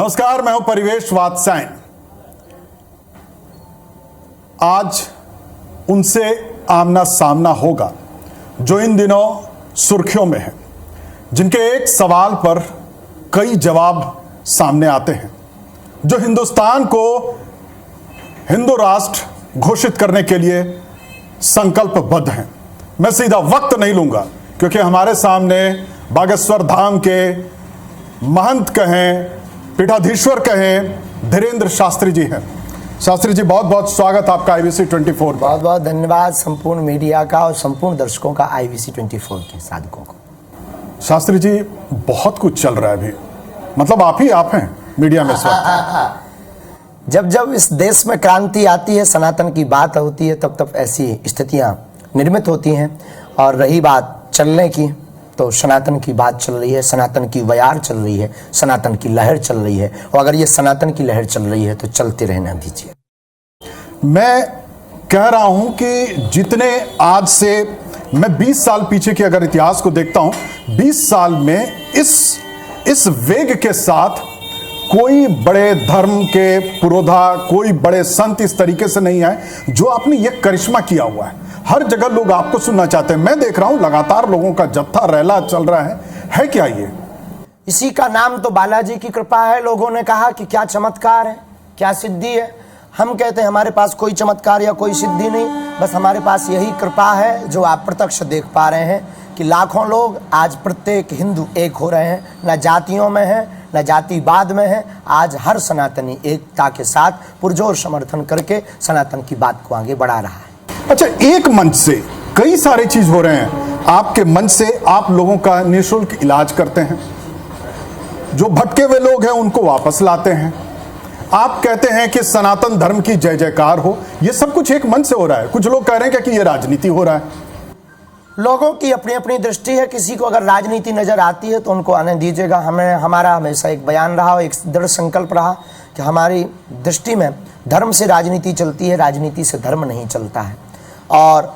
नमस्कार, मैं हूं परिवेश वात्स्यायन। आज उनसे आमना सामना होगा जो इन दिनों सुर्खियों में है, जिनके एक सवाल पर कई जवाब सामने आते हैं, जो हिंदुस्तान को हिंदू राष्ट्र घोषित करने के लिए संकल्पबद्ध हैं। मैं सीधा वक्त नहीं लूंगा क्योंकि हमारे सामने बागेश्वर धाम के महंत कहें, पीठाधीश्वर कहें, धीरेन्द्र शास्त्री जी हैं। शास्त्री जी, बहुत बहुत स्वागत आपका IBC 24। बहुत बहुत धन्यवाद संपूर्ण मीडिया का और संपूर्ण दर्शकों का IBC 24 के साधकों को। शास्त्री जी, बहुत कुछ चल रहा है अभी, मतलब आप ही आप हैं मीडिया में इस वक्त। जब इस देश में क्रांति आती है, सनातन की बात होती है, तब ऐसी स्थितियां निर्मित होती हैं। और रही बात चलने की, तो सनातन की बात चल रही है, सनातन की बयार चल रही है, सनातन की लहर चल रही है। और अगर ये सनातन की लहर चल रही है तो चलते रहना दीजिए। मैं कह रहा हूं कि जितने आज से मैं 20 साल पीछे के अगर इतिहास को देखता हूं, 20 साल में इस वेग के साथ कोई बड़े धर्म के पुरोधा, कोई बड़े संत इस तरीके से नहीं आए जो आपने ये करिश्मा किया हुआ है। हर जगह लोग आपको सुनना चाहते हैं। मैं देख रहा हूं लगातार लोगों का जत्था रैला चल रहा है क्या ये? इसी का नाम तो बालाजी की कृपा है। लोगों ने कहा कि क्या चमत्कार है, क्या सिद्धि है। हम कहते हैं हमारे पास कोई चमत्कार या कोई सिद्धि नहीं, बस हमारे पास यही कृपा है जो आप प्रत्यक्ष देख पा रहे हैं कि लाखों लोग आज प्रत्येक हिंदू एक हो रहे हैं। न जातियों में है, न जातिवाद में है। आज हर सनातनी एकता के साथ पुरजोर समर्थन करके सनातन की बात को आगे बढ़ा रहा है। अच्छा, एक मंच से कई सारे चीज हो रहे हैं। आपके मंच से आप लोगों का निःशुल्क इलाज करते हैं, जो भटके हुए लोग हैं उनको वापस लाते हैं। आप कहते हैं कि सनातन धर्म की जय जयकार हो। ये सब कुछ एक मंच से हो रहा है। कुछ लोग कह रहे हैं कि ये राजनीति हो रहा है। लोगों की अपनी अपनी दृष्टि है। किसी को अगर राजनीति नजर आती है तो उनको आने दीजिएगा। हमारा हमेशा एक बयान रहा, एक दृढ़ संकल्प रहा कि हमारी दृष्टि में धर्म से राजनीति चलती है, राजनीति से धर्म नहीं चलता है। और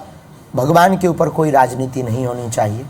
भगवान के ऊपर कोई राजनीति नहीं होनी चाहिए,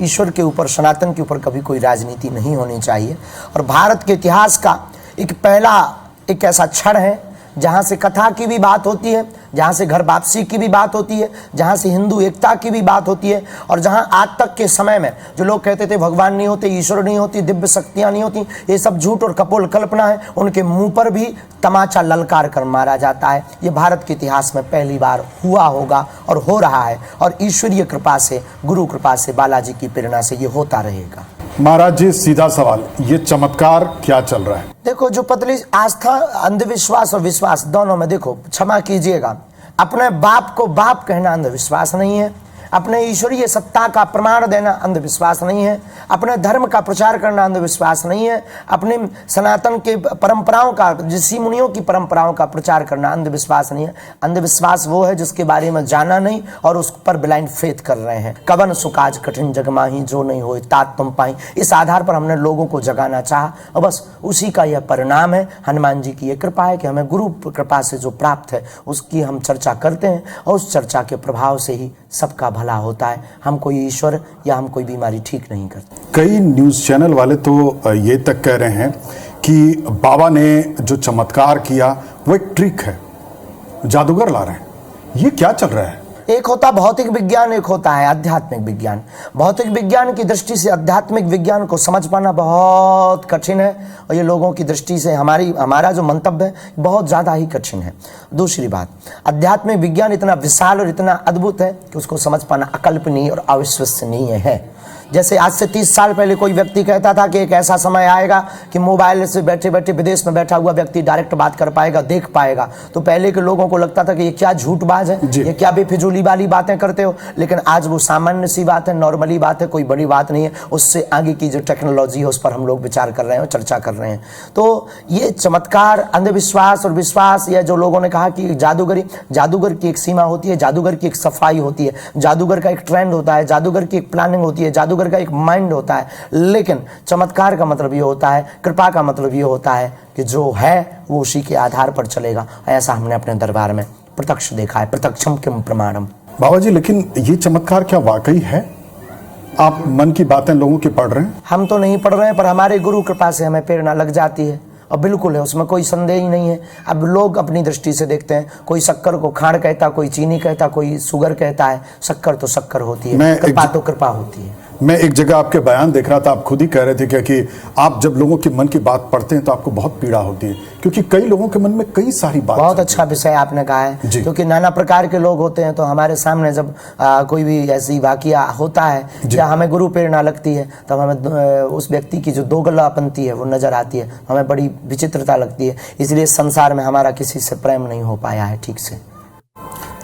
ईश्वर के ऊपर, सनातन के ऊपर कभी कोई राजनीति नहीं होनी चाहिए। और भारत के इतिहास का एक ऐसा क्षण है जहाँ से कथा की भी बात होती है, जहाँ से घर वापसी की भी बात होती है, जहाँ से हिंदू एकता की भी बात होती है। और जहाँ आज तक के समय में जो लोग कहते थे भगवान नहीं होते, ईश्वर नहीं होती, दिव्य शक्तियाँ नहीं होती, ये सब झूठ और कपोल कल्पना है, उनके मुंह पर भी तमाचा ललकार कर मारा जाता है। ये भारत के इतिहास में पहली बार हुआ होगा और हो रहा है। और ईश्वरीय कृपा से, गुरु कृपा से, बालाजी की प्रेरणा से ये होता रहेगा। महाराज जी, सीधा सवाल, ये चमत्कार क्या चल रहा है? देखो, जो पतली आस्था, अंधविश्वास और विश्वास दोनों में, देखो क्षमा कीजिएगा, अपने बाप को बाप कहना अंधविश्वास नहीं है, अपने ईश्वरीय सत्ता का प्रमाण देना अंधविश्वास नहीं है, अपने धर्म का प्रचार करना अंधविश्वास नहीं है, अपने सनातन के परंपराओं का, ऋषि मुनियों की परंपराओं का प्रचार करना अंधविश्वास नहीं है। अंधविश्वास वो है जिसके बारे में जाना नहीं और उस पर ब्लाइंड फेथ कर रहे हैं। कवन सुकाज कठिन जग माही, जो नहीं होए तात तुम पाई। इस आधार पर हमने लोगों को जगाना चाहा और बस उसी का यह परिणाम है। हनुमान जी की यह कृपा है कि हमें गुरु कृपा से जो प्राप्त है उसकी हम चर्चा करते हैं और उस चर्चा के प्रभाव से ही सबका भला होता है। हम कोई ईश्वर या हम कोई बीमारी ठीक नहीं करते। कई न्यूज़ चैनल वाले तो ये तक कह रहे हैं कि बाबा ने जो चमत्कार किया वो एक ट्रिक है, जादूगर ला रहे हैं। ये क्या चल रहा है? एक होता भौतिक विज्ञान, एक होता है आध्यात्मिक विज्ञान। भौतिक विज्ञान की दृष्टि से आध्यात्मिक विज्ञान को समझ पाना बहुत कठिन है और ये लोगों की दृष्टि से हमारा जो मंतव्य है बहुत ज़्यादा ही कठिन है। दूसरी बात, आध्यात्मिक विज्ञान इतना विशाल और इतना अद्भुत है कि उसको समझ पाना अकल्पनीय और अविश्वसनीय है। जैसे आज से 30 साल पहले कोई व्यक्ति कहता था कि एक ऐसा समय आएगा कि मोबाइल से बैठे बैठे विदेश में बैठा हुआ व्यक्ति डायरेक्ट बात कर पाएगा, देख पाएगा। तो पहले के लोगों को लगता था कि ये क्या झूठबाज है, ये क्या बेफिजूली वाली बातें करते हो। लेकिन आज वो सामान्य सी बात है, नॉर्मली बात है, कोई बड़ी बात नहीं है। उससे आगे की जो टेक्नोलॉजी है उस पर हम लोग विचार कर रहे हैं और चर्चा कर रहे हैं। तो ये चमत्कार, अंधविश्वास और विश्वास, या जो लोगों ने कहा कि जादूगर की एक सीमा होती है, जादूगर की एक सफाई होती है, जादूगर का एक ट्रेंड होता है, जादूगर की एक प्लानिंग होती है, जादूगर का एक माइंड होता है। लेकिन चमत्कार का मतलब ये होता है, कृपा का मतलब ये होता है कि जो है वो उसी के आधार पर चलेगा। ऐसा हमने अपने दरबार में प्रत्यक्ष देखा है, प्रत्यक्षम किम प्रमाणम। बाबा जी, लेकिन ये चमत्कार क्या वाकई है? आप मन की बातें लोगों की पढ़ रहे हैं? हम तो नहीं पढ़ रहे हैं, पर हमारे गुरु कृपा से हमें प्रेरणा लग जाती है और बिल्कुल है, उसमें कोई संदेह ही नहीं है। अब लोग अपनी दृष्टि से देखते हैं, कोई शक्कर को खांड कहता, कोई चीनी कहता, कोई शुगर कहता है। शक्कर तो शक्कर होती है, कृपा तो कृपा होती है। मैं एक जगह आपके बयान देख रहा था, आप खुद ही कह रहे थे कि आप जब लोगों के मन की बात पढ़ते हैं तो आपको बहुत पीड़ा होती है, क्योंकि कई लोगों के मन में कई सारी बात। बहुत अच्छा विषय आपने कहा है, क्योंकि नाना प्रकार के लोग होते हैं। तो हमारे सामने जब कोई भी ऐसी वाकया होता है या हमें गुरु प्रेरणा लगती है, तब हमें उस व्यक्ति की जो दोगलापंती है वो नजर आती है, हमें बड़ी विचित्रता लगती है। इसलिए संसार में हमारा किसी से प्रेम नहीं हो पाया है ठीक से।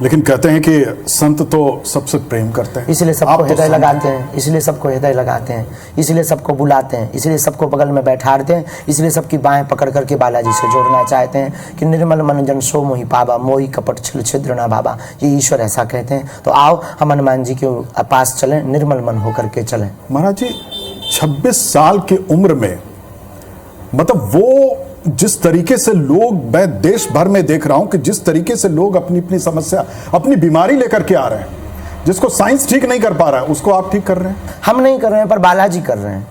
लेकिन कहते हैं कि संत तो सबसे प्रेम करते हैं, इसलिए सबको हृदय लगाते हैं, इसलिए सबको हृदय लगाते हैं, इसलिए सबको बुलाते हैं, इसलिए सबको बगल में बैठाते हैं, इसलिए सबकी बाहें पकड़ करके बालाजी से जोड़ना चाहते हैं कि निर्मल मन जन सो मोहि पावा, मोहि कपट छिल छिद्र ना बाबा। ये ईश्वर ऐसा कहते हैं। तो आओ हम हनुमान जी के पास चलें, निर्मल मन होकर के चलें। महाराज जी 26 साल की उम्र में, मतलब वो जिस तरीके से लोग, मैं देश भर में देख रहा हूं कि जिस तरीके से लोग अपनी अपनी समस्या, अपनी बीमारी लेकर के आ रहे हैं, जिसको साइंस ठीक नहीं कर पा रहा है उसको आप ठीक कर रहे हैं। हम नहीं कर रहे हैं, पर बालाजी कर रहे हैं,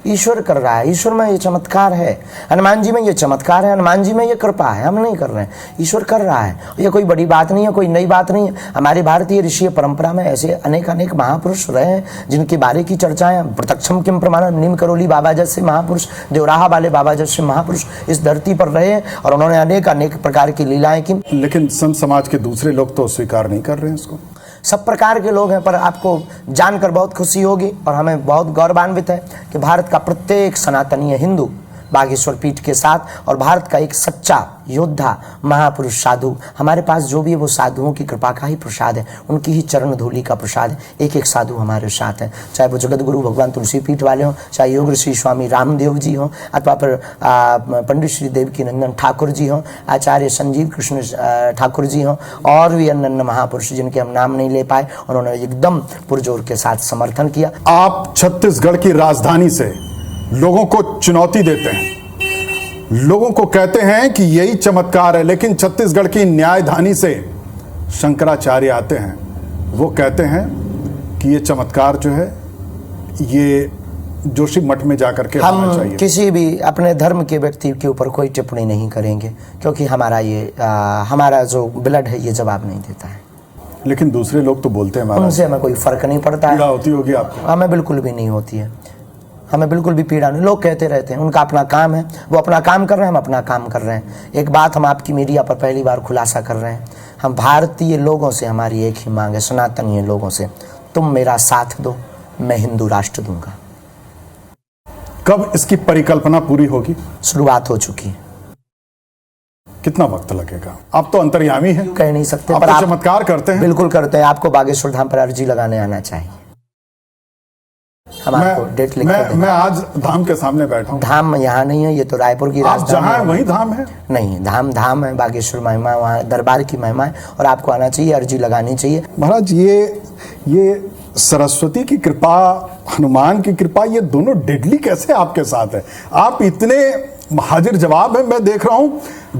ईश्वर कर रहा है। ईश्वर में ये चमत्कार है, हनुमान जी में ये चमत्कार है, हनुमान जी में ये कृपा है। हम नहीं कर रहे हैं, ईश्वर कर रहा है। ये कोई बड़ी बात नहीं है, कोई नई बात नहीं है। हमारी भारतीय ऋषि परंपरा में ऐसे अनेक अनेक महापुरुष रहे हैं जिनके बारे की चर्चाएं प्रत्यक्षम किम प्रमाणम, नीम करोली बाबा जैसे महापुरुष, देवराहा वाले बाबा जैसे महापुरुष इस धरती पर रहे हैं और उन्होंने अनेक अनेक प्रकार की लीलाएं की। लेकिन संत समाज के दूसरे लोग तो स्वीकार नहीं कर रहे हैं इसको। सब प्रकार के लोग हैं, पर आपको जानकर बहुत खुशी होगी और हमें बहुत गौरवान्वित है कि भारत का प्रत्येक सनातनीय हिंदू बागेश्वर पीठ के साथ, और भारत का एक सच्चा योद्धा महापुरुष साधु, हमारे पास जो भी है वो साधुओं की कृपा का ही प्रसाद है, उनकी ही चरण धूलि का प्रसाद है। एक एक साधु हमारे साथ है, चाहे वो जगत गुरु भगवान तुलसी पीठ वाले हों, चाहे योग ऋषि स्वामी रामदेव जी हों, अथवा फिर पंडित श्री देवकी नंदन ठाकुर जी हों, आचार्य संजीव कृष्ण ठाकुर जी हों, और भी अन्य महापुरुष जिनके हम नाम नहीं ले पाए, उन्होंने एकदम पुरजोर के साथ समर्थन किया। आप छत्तीसगढ़ की राजधानी से लोगों को चुनौती देते हैं, लोगों को कहते हैं कि यही चमत्कार है, लेकिन छत्तीसगढ़ की न्यायधानी से शंकराचार्य आते हैं, वो कहते हैं कि ये चमत्कार जो है ये जोशी मठ में जाकर के होना चाहिए। हम किसी भी अपने धर्म के व्यक्ति के ऊपर कोई टिप्पणी नहीं करेंगे, क्योंकि हमारा जो ब्लड है ये जवाब नहीं देता है। लेकिन दूसरे लोग तो बोलते हैं, उनसे हमें कोई फर्क नहीं पड़ता है। पीड़ा होती होगी आपको? हमें बिल्कुल भी नहीं होती है, हमें बिल्कुल भी पीड़ा नहीं। लोग कहते रहते हैं, उनका अपना काम है, वो अपना काम कर रहे हैं, हम अपना काम कर रहे हैं। एक बात हम आपकी मीडिया पर पहली बार खुलासा कर रहे हैं, हम भारतीय लोगों से हमारी एक ही मांग है, सनातनीय लोगों से, तुम मेरा साथ दो, मैं हिंदू राष्ट्र दूंगा। कब इसकी परिकल्पना पूरी होगी? शुरुआत हो चुकी है। कितना वक्त लगेगा? आप तो अंतर्यामी हैं, कह नहीं सकते, आप पर तो आप चमत्कार करते हैं। बिल्कुल करते हैं। आपको बागेश्वर धाम पर अर्जी लगाने आना चाहिए, हम आपको डेट लिख कर मैं आज धाम के सामने बैठा हूँ। धाम यहाँ नहीं है, ये तो रायपुर की आप जहाँ है वही धाम है? नहीं, धाम है, बागेश्वर महिमा, वहाँ दरबार की महिमा है, और आपको आना चाहिए, अर्जी लगानी चाहिए। महाराज ये सरस्वती की कृपा, हनुमान की कृपा, ये दोनों डेडली कैसे आपके साथ है? आप इतने हाजिर जवाब है, मैं देख रहा हूं,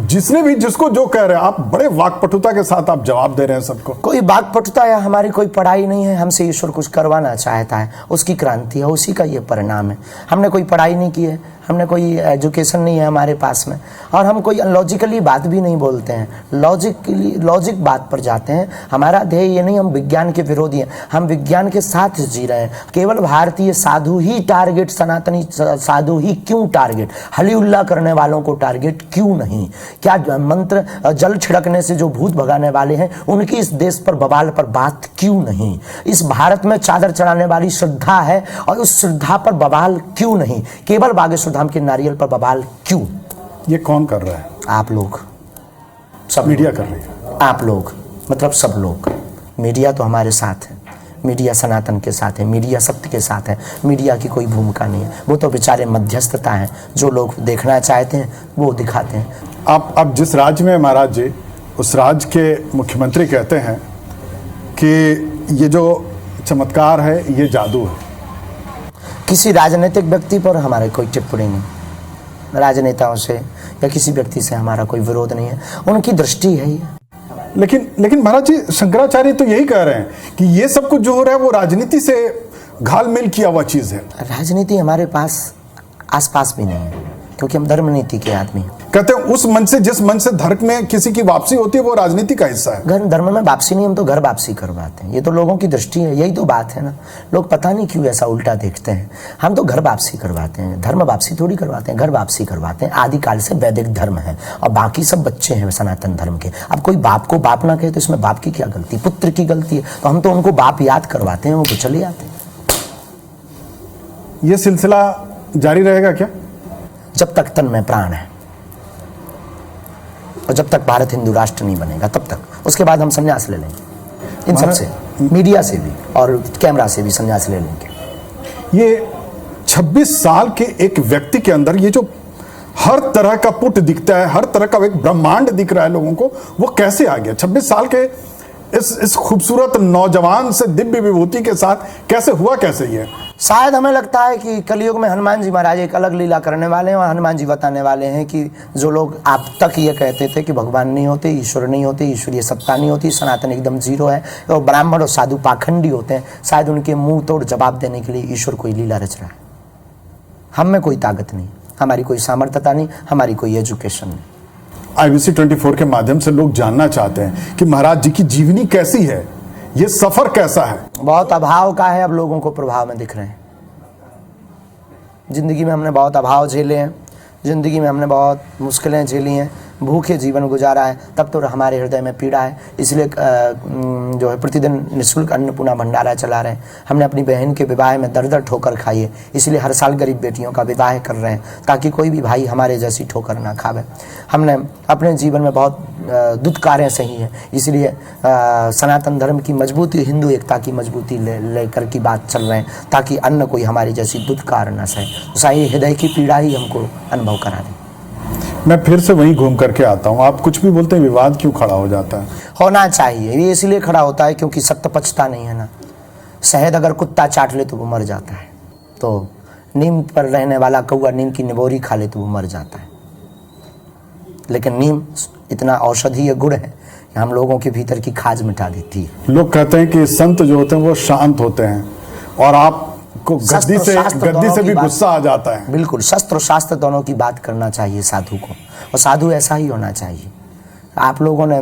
जिसने भी जिसको जो कह रहे हैं आप बड़े वाकपटुता के साथ आप जवाब दे रहे हैं सबको। कोई वाकपटुता या हमारी कोई पढ़ाई नहीं है, हमसे ईश्वर कुछ करवाना चाहता है, उसकी क्रांति है, उसी का ये परिणाम है। हमने कोई पढ़ाई नहीं की है, हमने कोई एजुकेशन नहीं है हमारे पास में, और हम कोई लॉजिकली बात भी नहीं बोलते हैं, लॉजिक बात पर जाते हैं। हमारा ध्येय ये नहीं, हम विज्ञान के विरोधी हैं, हम विज्ञान के साथ जी रहे हैं। केवल भारतीय साधु ही टारगेट, सनातनी साधु ही क्यों टारगेट, हली उल्ला करने वालों को टारगेट क्यों नहीं? क्या मंत्र जल छिड़कने से जो भूत भगाने वाले हैं उनकी इस देश पर बवाल पर बात क्यों नहीं? इस भारत में चादर चढ़ाने वाली श्रद्धा है और उस श्रद्धा पर बवाल क्यों नहीं? केवल बागेश्वर धाम के नारियल पर बवाल क्यों? ये कौन कर रहा है? आप लोग, सब मीडिया कर रही है। आप लोग मतलब सब लोग। मीडिया तो हमारे साथ है, मीडिया सनातन के साथ है, मीडिया सत्य के साथ है, मीडिया की कोई भूमिका नहीं है। वो तो बेचारे मध्यस्थता है, जो लोग देखना चाहते हैं वो दिखाते हैं। आप जिस राज्य में महाराज जी, उस राज्य के मुख्यमंत्री कहते हैं कि ये जो चमत्कार है ये जादू है। किसी राजनीतिक व्यक्ति पर हमारे कोई टिप्पणी नहीं, राजनेताओं से या किसी व्यक्ति से हमारा कोई विरोध नहीं है, उनकी दृष्टि है ये। लेकिन महाराज जी, शंकराचार्य तो यही कह रहे हैं कि ये सब कुछ जो हो रहा है वो राजनीति से घालमेल किया हुआ चीज है। राजनीति हमारे पास आसपास भी नहीं है, क्योंकि हम धर्म नीति के आदमी हैं। कहते हैं उस मन से, जिस मन से धर्म में किसी की वापसी होती है वो राजनीति का हिस्सा है। धर्म में वापसी नहीं, हम तो घर वापसी करवाते हैं। ये तो लोगों की दृष्टि है, यही तो बात है ना। लोग पता नहीं क्यों ऐसा उल्टा देखते हैं। हम तो घर वापसी करवाते हैं, धर्म वापसी थोड़ी करवाते हैं, घर वापसी करवाते हैं। आदिकाल से वैदिक धर्म है और बाकी सब बच्चे हैं सनातन धर्म के। अब कोई बाप को बाप ना कहे तो इसमें बाप की क्या गलती, पुत्र की गलती है। तो हम तो उनको बाप याद करवाते हैं, वो तो चले जाते हैं। ये सिलसिला जारी रहेगा क्या? जब तक तन में प्राण है और जब तक भारत हिंदू राष्ट्र नहीं बनेगा तब तक। उसके बाद हम संन्यास ले लेंगे, इन सब से, मीडिया से भी और कैमरा से भी संन्यास ले लेंगे। ये 26 साल के एक व्यक्ति के अंदर ये जो हर तरह का पुट दिखता है, हर तरह का एक ब्रह्मांड दिख रहा है लोगों को, वो कैसे आ गया? 26 साल के इस खूबसूरत नौजवान से दिव्य विभूति के साथ कैसे हुआ, कैसे ये? शायद हमें लगता है कि कलयुग में हनुमान जी महाराज एक अलग लीला करने वाले हैं और हनुमान जी बताने वाले हैं कि जो लोग आप तक ये कहते थे कि भगवान नहीं होते, ईश्वर नहीं होते, ईश्वरीय सत्ता नहीं होती, सनातन एकदम जीरो है और ब्राह्मण और साधु पाखंडी होते हैं, शायद उनके मुंह तोड़ जवाब देने के लिए ईश्वर कोई लीला रच रहा है। हम में कोई ताकत नहीं, हमारी कोई सामर्थ्यता नहीं, हमारी कोई एजुकेशन नहीं। IBC 24 के माध्यम से लोग जानना चाहते हैं कि महाराज जी की जीवनी कैसी है, ये सफर कैसा है? बहुत अभाव का है, अब लोगों को प्रभाव में दिख रहे हैं। जिंदगी में हमने बहुत अभाव झेले हैं, जिंदगी में हमने बहुत मुश्किलें झेली हैं, भूखे जीवन गुजारा है, तब तो हमारे हृदय में पीड़ा है। इसलिए जो है प्रतिदिन निःशुल्क अन्नपूर्णा भंडारा चला रहे हैं। हमने अपनी बहन के विवाह में दर दर ठोकर खाई है, इसलिए हर साल गरीब बेटियों का विवाह कर रहे हैं ताकि कोई भी भाई हमारे जैसी ठोकर ना खावे। हमने अपने जीवन में बहुत दुत्कारें सही हैं, इसलिए सनातन धर्म की मजबूती, हिंदू एकता की मजबूती लेकर की बात चल रहे हैं ताकि अन्य कोई हमारी जैसी दुत्कार न सहे। शायद हृदय की पीड़ा ही हमको अनुभव करा दे। मैं फिर से वहीं घूम करके आता हूँ, आप कुछ भी बोलते हैं, विवाद क्यों खड़ा हो जाता है? होना चाहिए, ये इसलिए खड़ा होता है क्योंकि सत्य पचता नहीं है ना। शहद अगर कुत्ता चाट ले तो वो मर जाता है, तो नीम पर रहने वाला कौआ नीम की निबोरी खा ले तो वो मर जाता है। लेकिन नीम इतना औषधीय गुण है कि हम लोगों के भीतर की खाज मिटा देती है। लोग कहते हैं कि संत जो होते हैं वो शांत होते हैं और आप को गद्दी से भी गुस्सा आ जाता है। बिल्कुल, शस्त्र और शास्त्र दोनों की बात करना चाहिए साधु को, और साधु ऐसा ही होना चाहिए। आप लोगों ने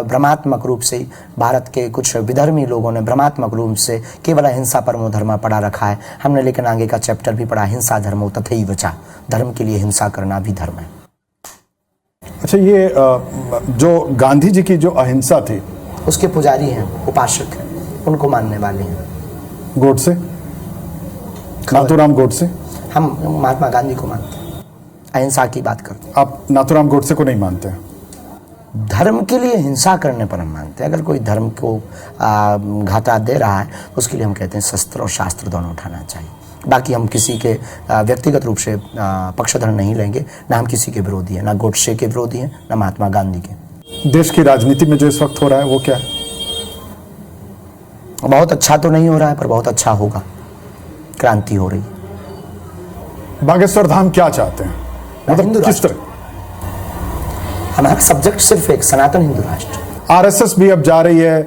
भ्रमात्मक रूप से, भारत के कुछ विधर्मी लोगों ने भ्रमात्मक रूप से केवल अहिंसा परमो धर्म पढ़ा रखा है। हमने लेकिन आगे का चैप्टर भी पढ़ा, हिंसा धर्मो तथैव च, धर्म के लिए हिंसा करना भी धर्म है। अच्छा, ये जो गांधी जी की जो अहिंसा थी, उसके पुजारी हैं, उपासक हैं, उनको मानने वाले हैं। गोडसे, नाथूराम गोडसे? हम महात्मा गांधी को मानते हैं, अहिंसा की बात करते हैं। आप नाथूराम गोडसे को नहीं मानते हैं? धर्म के लिए हिंसा करने पर हम मानते हैं। अगर कोई धर्म को घाटा दे रहा है उसके लिए हम कहते हैं शस्त्र और शास्त्र दोनों उठाना चाहिए। बाकी हम किसी के व्यक्तिगत रूप से पक्षधर नहीं लेंगे, ना हम किसी के विरोधी हैं, ना गोडसे के विरोधी हैं, ना महात्मा गांधी के। देश की राजनीति में जो इस वक्त हो रहा है वो क्या है? बहुत अच्छा तो नहीं हो रहा है, पर बहुत अच्छा होगा। क्रांति हो रही है। बागेश्वर धाम क्या चाहते हैं, मतलब किस तरह? हमारा सब्जेक्ट सिर्फ एक सनातन हिंदू राष्ट्र। RSS भी अब जा रही है,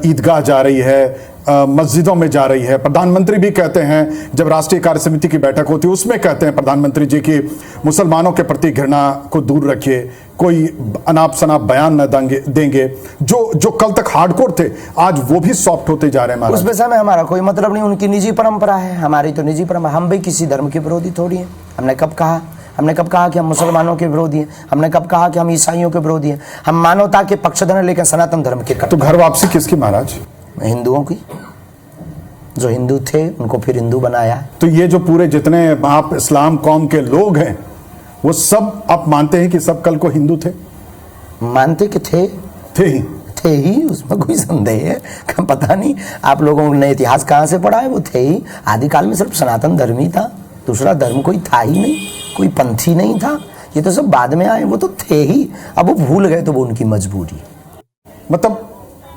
ईदगाह जा रही है, मस्जिदों में जा रही है। प्रधानमंत्री भी कहते हैं, जब राष्ट्रीय कार्य समिति की बैठक होती है उसमें कहते हैं प्रधानमंत्री जी कि मुसलमानों के प्रति घृणा को दूर रखिए, कोई अनाप शनाप बयान न देंगे। जो कल तक हार्डकोर थे आज वो भी सॉफ्ट होते जा रहे हैं। उस विषय में हमारा कोई मतलब नहीं, उनकी निजी परंपरा है, हमारी तो निजी परंपरा। हम भी किसी धर्म के विरोधी थोड़ी हैं। हमने कब कहा कि हम मुसलमानों के विरोधी हैं? हमने कब कहा कि हम ईसाइयों के विरोधी हैं? हम मानवता के पक्षधर हैं, लेकिन सनातन धर्म के। तो घर वापसी किसकी महाराज? हिंदुओं की। जो हिंदू थे उनको फिर हिंदू बनाया। तो ये जो पूरे जितने आप इस्लाम कौम के लोग हैं वो सब आप मानते हैं कि सब कल को हिंदू थे? मानते कि थे ही, उसमें कोई संदेह है? पता नहीं आप लोगों ने इतिहास कहाँ से पढ़ा है, वो थे ही। आदिकाल में सिर्फ सनातन धर्म ही था, दूसरा धर्म कोई था ही नहीं, कोई पंथी नहीं था। ये तो सब बाद में आए, वो तो थे ही। अब वो भूल गए तो वो उनकी मजबूरी। मतलब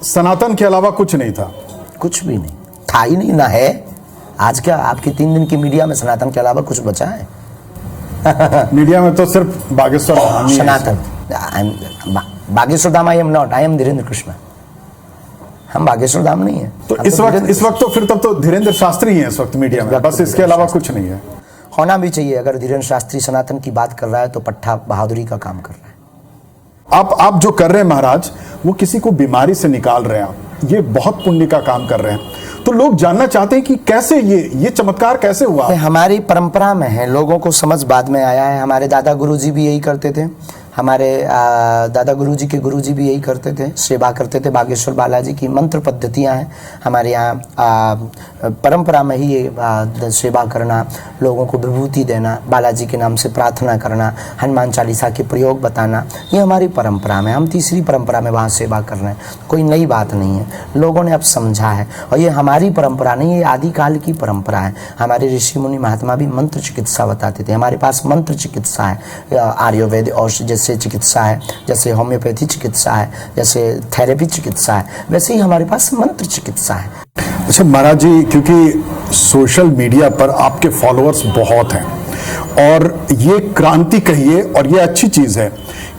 सनातन के अलावा कुछ नहीं था? कुछ भी नहीं था ही नहीं, ना है। आज क्या आपकी 3 दिन की मीडिया में सनातन के अलावा कुछ बचा है? मीडिया में तो सिर्फ Bageshwar Dham, Sanatan. Bageshwar Dham I am not, I am Dhirendra Krishna. हम बागेश्वर धाम नहीं है। तो इस वक्त तो फिर तब तो धीरेन्द्र शास्त्री ही है इस वक्त मीडिया में, बस इसके अलावा कुछ नहीं है। होना भी चाहिए। अगर धीरेन्द्र शास्त्री सनातन की बात कर रहा है तो पट्टा बहादुरी का काम कर रहा है। आप जो कर रहे हैं महाराज, वो किसी को बीमारी से निकाल रहे हैं, आप ये बहुत पुण्य का काम कर रहे हैं। तो लोग जानना चाहते हैं कि कैसे ये चमत्कार कैसे हुआ। हमारी परंपरा में है, लोगों को समझ बाद में आया है। हमारे दादा गुरुजी भी यही करते थे, हमारे दादा गुरुजी के गुरुजी भी यही करते थे, सेवा करते थे। बागेश्वर बालाजी की मंत्र पद्धतियाँ हैं हमारे यहाँ परंपरा में ही ये सेवा करना, लोगों को विभूति देना, बालाजी के नाम से प्रार्थना करना, हनुमान चालीसा के प्रयोग बताना, ये हमारी परंपरा में। हम तीसरी परंपरा में वहाँ सेवा कर रहे हैं, कोई नई बात नहीं है। लोगों ने अब समझा है और ये हमारी परंपरा नहीं, ये आदिकाल की परंपरा है। हमारे ऋषि मुनि महात्मा भी मंत्र चिकित्सा बताते थे। हमारे पास मंत्र चिकित्सा है, आयुर्वेद औषधि जैसे चिकित्सा है, जैसे होम्योपैथी चिकित्सा है, जैसे थेरेपी चिकित्सा है, वैसे ही हमारे पास मंत्र चिकित्सा है। अच्छा महाराज जी, क्योंकि सोशल मीडिया पर आपके फॉलोअर्स बहुत हैं और ये क्रांति कहिए और ये अच्छी चीज है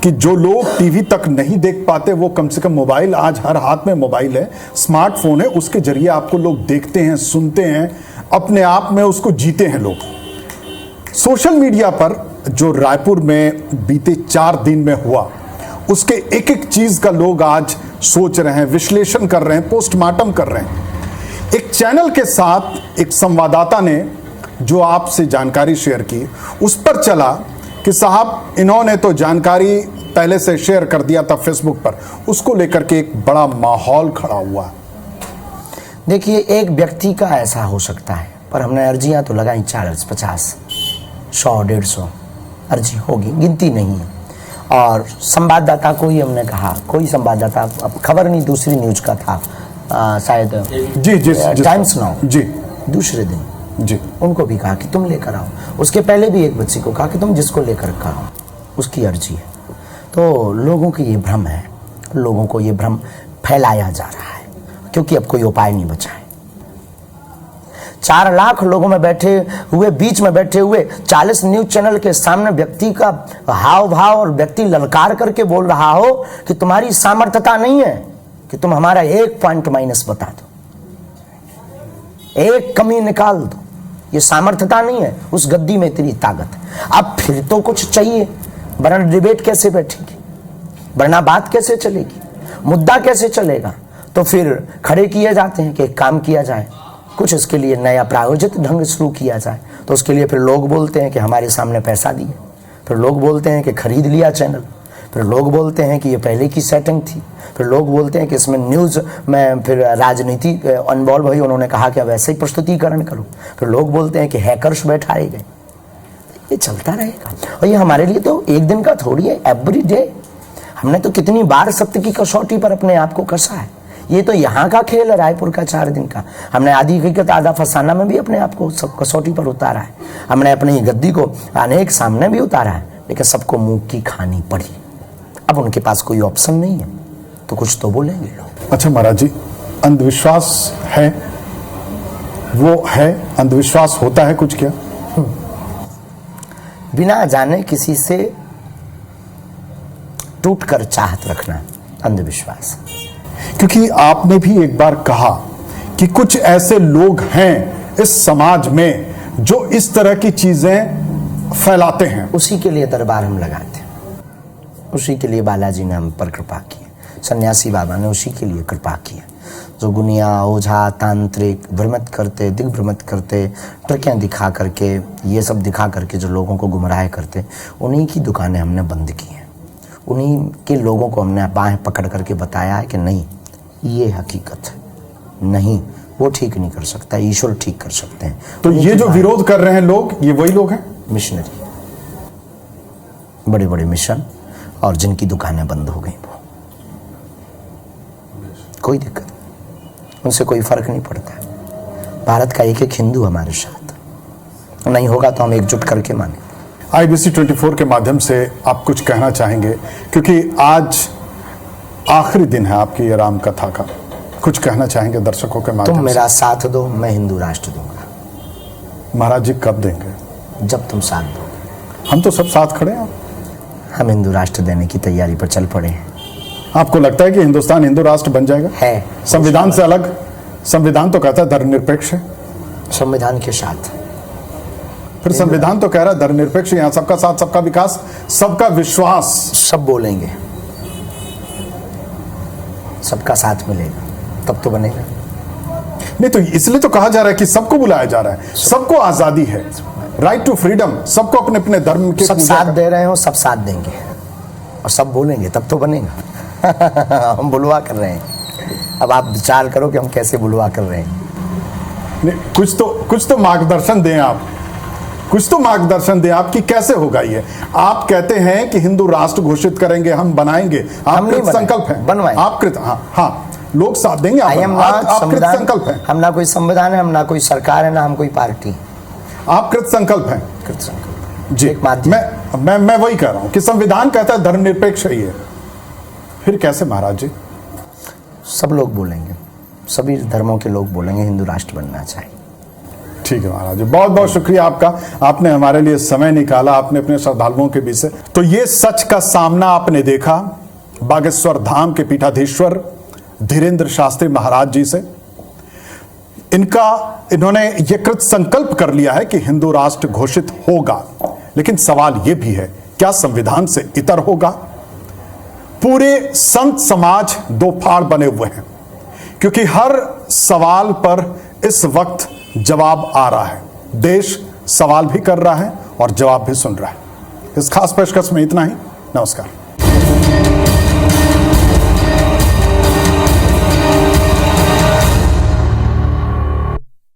कि जो लोग टीवी तक नहीं देख पाते वो कम से कम मोबाइल, आज हर हाथ में मोबाइल है, स्मार्टफोन है, उसके जरिए आपको लोग देखते हैं, सुनते हैं, अपने आप में उसको जीते हैं लोग। सोशल मीडिया पर जो रायपुर में बीते 4 दिन में हुआ, उसके एक एक चीज का लोग आज सोच रहे हैं, विश्लेषण कर रहे हैं, पोस्टमार्टम कर रहे हैं। एक चैनल के साथ एक संवाददाता ने जो आपसे जानकारी शेयर की, उस पर चला कि साहब इन्होंने तो जानकारी पहले से शेयर कर दिया था फेसबुक पर, उसको लेकर के एक बड़ा माहौल खड़ा हुआ। देखिए, एक व्यक्ति का ऐसा हो सकता है, पर हमने अर्जियां तो लगाई 40, 50, 100, 150 अर्जी होगी, गिनती नहीं है। और संवाददाता को ही हमने कहा, कोई संवाददाता, अब खबर नहीं, दूसरी न्यूज का था शायद, जी टाइम्स नाउ जी, दूसरे दिन जी, उनको भी कहा कि तुम लेकर आओ। उसके पहले भी एक बच्ची को कहा कि तुम जिसको लेकर आओ, उसकी अर्जी है। तो लोगों की ये भ्रम है, लोगों को ये भ्रम फैलाया जा रहा है, क्योंकि अब कोई उपाय नहीं बचा है। 4 लाख लोगों में बैठे हुए, बीच में बैठे हुए 40 न्यूज चैनल के सामने व्यक्ति का हाव भाव और व्यक्ति ललकार करके बोल रहा हो कि तुम्हारी सामर्थ्यता नहीं है कि तुम हमारा 1 पॉइंट माइनस बता दो, 1 कमी निकाल दो, ये सामर्थ्यता नहीं है। उस गद्दी में इतनी ताकत है। अब फिर तो कुछ चाहिए, वरना डिबेट कैसे बैठेगी, वरना बात कैसे चलेगी, मुद्दा कैसे चलेगा। तो फिर खड़े किए जाते हैं कि एक काम किया जाए, कुछ इसके लिए नया प्रायोजित ढंग शुरू किया जाए। तो उसके लिए फिर लोग बोलते हैं कि हमारे सामने पैसा दिए, फिर लोग बोलते हैं कि खरीद लिया चैनल, फिर लोग बोलते हैं कि ये पहले की सेटिंग थी, फिर लोग बोलते हैं कि इसमें न्यूज़ में फिर राजनीति इन्वॉल्व हुई, उन्होंने कहा कि अब ऐसे ही प्रस्तुतिकरण करो, फिर लोग बोलते हैं कि हैकर्स बैठाए गए। ये चलता रहेगा और ये हमारे लिए तो एक दिन का थोड़ी है, एवरी डे। हमने तो कितनी बार सत्य की कसौटी पर अपने आप को कसा है। ये तो यहाँ का खेल है, रायपुर का 4 दिन का। हमने आधी हकीकत आधा फसाना में भी अपने आप को सब कसौटी पर उतारा है। हमने अपनी गद्दी को अनेक सामने भी उतारा है, लेकिन सबको मुंह की खानी पड़ी। अब उनके पास कोई ऑप्शन नहीं है तो कुछ तो बोलेंगे लोग। अच्छा महाराज जी, अंधविश्वास है, वो है, अंधविश्वास होता है कुछ क्या? बिना जाने किसी से टूट कर चाहत रखना अंधविश्वास। क्योंकि आपने भी एक बार कहा कि कुछ ऐसे लोग हैं इस समाज में जो इस तरह की चीजें फैलाते हैं। उसी के लिए दरबार हम लगाते हैं, उसी के लिए बालाजी ने हम पर कृपा की, सन्यासी बाबा ने उसी के लिए कृपा की। जो गुनिया, ओझा, तांत्रिक भ्रमित करते, दिग्भ्रमित करते, ट्रिकें दिखा करके, ये सब दिखा करके जो लोगों को गुमराह करते, उन्हीं की दुकानें हमने बंद की हैं। उन्हीं के लोगों को हमने बाहें पकड़ करके बताया है कि नहीं, ये हकीकत है, नहीं वो ठीक नहीं कर सकता, ईश्वर ठीक कर सकते हैं। तो ये जो विरोध कर रहे हैं लोग, ये वही लोग हैं, मिशनरी, बड़े बड़े मिशन, और जिनकी दुकानें बंद हो गई, वो कोई दिक्कत नहीं, उनसे कोई फर्क नहीं पड़ता। भारत का एक एक हिंदू हमारे साथ नहीं होगा तो हम एकजुट करके माने। IBC 24 के माध्यम से आप कुछ कहना चाहेंगे, क्योंकि आज आखिरी दिन है आपकी ये राम कथा का, कुछ कहना चाहेंगे दर्शकों के माध्यम से? तुम मेरा साथ दो, मैं हिंदू राष्ट्र दूंगा। महाराज जी कब देंगे? जब तुम साथ दोगे। हम तो सब साथ खड़े हैं। हम हिंदू राष्ट्र देने की तैयारी पर चल पड़े हैं। आपको लगता है कि हिंदुस्तान हिंदू राष्ट्र बन जाएगा? है। संविधान से अलग? संविधान तो कहता है धर्मनिरपेक्ष है। संविधान के साथ फिर संविधान तो कह रहा है धर्मनिरपेक्ष, यहाँ सबका साथ, सबका विकास, सबका विश्वास। सब बोलेंगे, सबका साथ मिलेगा तब तो बनेगा। नहीं तो इसलिए तो कहा जा रहा है कि सबको बुलाया जा रहा है, सबको आजादी है, राइट टू फ्रीडम, सबको अपने अपने धर्म के सब साथ दे रहे हो, सब साथ देंगे और सब बोलेंगे तब तो बनेगा। हम बुलवा कर रहे हैं, अब आप विचार करो कि हम कैसे बुलवा कर रहे हैं। नहीं, कुछ तो मार्गदर्शन दें आप, कुछ तो मार्गदर्शन दें आप कि कैसे होगा ये। आप कहते हैं कि हिंदू राष्ट्र घोषित करेंगे, हम बनाएंगे, आप कृत संकल्प है, बनवाएंगे, आप कृत, हाँ लोग साथ देंगे, आप कृत संकल्प है। हम ना कोई संविधान है, हम ना कोई सरकार है, ना हम कोई पार्टी, आप कृत संकल्प हैं। कृत संकल्प जी, मैं वही कह रहा हूं कि संविधान कहता है धर्मनिरपेक्ष है ये, फिर कैसे महाराज जी? सब लोग बोलेंगे, सभी धर्मों के लोग बोलेंगे हिंदू राष्ट्र बनना चाहिए। ठीक है महाराज जी, बहुत बहुत शुक्रिया आपका, आपने हमारे लिए समय निकाला, आपने अपने श्रद्धालुओं के बीच से। तो ये सच का सामना आपने देखा बागेश्वर धाम के पीठाधीश्वर धीरेन्द्र शास्त्री महाराज जी से। इन्होंने ये कृत संकल्प कर लिया है कि हिंदू राष्ट्र घोषित होगा, लेकिन सवाल यह भी है क्या संविधान से इतर होगा? पूरे संत समाज दो फाड़ बने हुए हैं, क्योंकि हर सवाल पर इस वक्त जवाब आ रहा है। देश सवाल भी कर रहा है और जवाब भी सुन रहा है। इस खास पेशकश में इतना ही। नमस्कार।